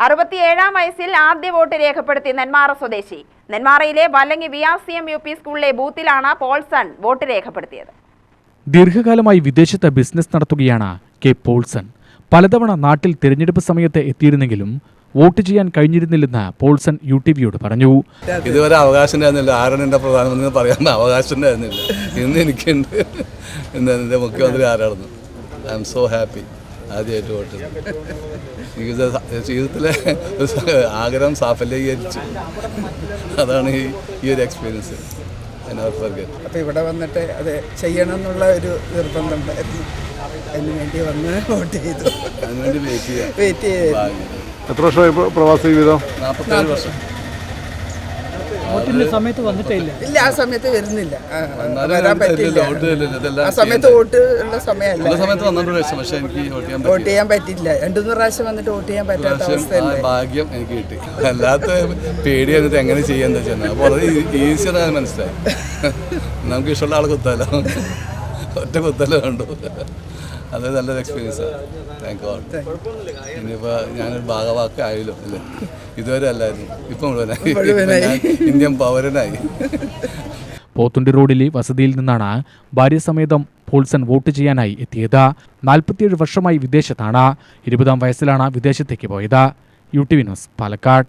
67-ാം വയസ്സിൽ ആദ്യ വോട്ട് രേഖപ്പെടുത്തി നെന്മാറ സ്വദേശി. നെന്മാറയിലെ വല്ലങ്ങി VRCM UP സ്കൂളിലെ ബൂത്തിലാണ് പോൾസൺ വോട്ട് രേഖപ്പെടുത്തിയത്. ദീർഘകാലമായി വിദേശത്ത് ബിസിനസ് നടത്തുകയാണ് കെ. പോൾസൺ. പലതവണ നാട്ടിൽ തിരഞ്ഞെടുപ്പ് സമയത്ത് എത്തിയിരുന്നെങ്കിലും വോട്ട് ചെയ്യാൻ കഴിഞ്ഞിരുന്നില്ലെന്ന് പോൾസൺ UTVയോട് പറഞ്ഞു. ഇതുവരെ അവകാശം ഉണ്ടായിരുന്നില്ല. ആരാണ് എൻ്റെ പ്രധാനമന്ത്രി പറയാൻ അവകാശം ഉണ്ടായിരുന്നില്ല. ഇന്ന് എനിക്കുണ്ട്. ഇന്ന് എൻ്റെ മുഖ്യമന്ത്രി ആരാണെന്ന്. I M so happy. ആദ്യമായിട്ട് വോട്ട് ജീവിതത്തിലെ ആഗ്രഹം സാഫല്യീകരിച്ചു. അതാണ് ഈ ഒരു എക്സ്പീരിയൻസ്. അപ്പോൾ ഇവിടെ വന്നിട്ട് അത് ചെയ്യണം എന്നുള്ള ഒരു നിർബന്ധം ഉണ്ടായിരുന്നു. അതിന് വേണ്ടി വന്ന് വോട്ട് ചെയ്തു. അതിനുവേണ്ടി വെയിറ്റ് ചെയ്തു. എത്ര വർഷമായി പ്രവാസ ജീവിതം? 47 വർഷം. വോട്ടിന്റെ സമയത്ത് വന്നിട്ടില്ല. ഇല്ല, ആ സമയത്ത് വരുന്നില്ല. വരാൻ പറ്റില്ല. ആ സമയത്ത് വോട്ട് ഉള്ള സമയമല്ല. വോട്ട് ചെയ്യാൻ പറ്റില്ല. 2-3 പ്രാവശ്യം വന്നിട്ട് വോട്ട് ചെയ്യാൻ പറ്റാത്ത അവസ്ഥ. ഭാഗ്യം എനിക്ക് കിട്ടി. അല്ലാത്ത പേടി വന്നിട്ട് എങ്ങനെ ചെയ്യാന്ന് വെച്ചാൽ അപ്പോൾ അത് ഈസിയാണ്. മനസ്സിലായി. നമുക്ക് ഇഷ്ടമുള്ള ആളെ കുത്താലോ. ഒറ്റ കുത്തല്ലോ കണ്ടു. അത് നല്ലൊരു എക്സ്പീരിയൻസാണ്. Thank God. ഇനിയിപ്പോൾ ഞാനൊരു ഭാഗവാക്കായാലും അല്ലേ, ഇതുവരെ അല്ലായിരുന്നു. ഇപ്പം മുഴുവനായി. ഇന്ത്യൻ പൗരനായി. പോത്തുണ്ടി റോഡിലെ വസതിയിൽ നിന്നാണ് ഭാര്യസമേതം പോൾസൺ വോട്ട് ചെയ്യാനായി എത്തിയത്. 47 വർഷമായി വിദേശത്താണ്. 20-ാം വയസ്സിലാണ് വിദേശത്തേക്ക് പോയത്. UTV news, Palakkad.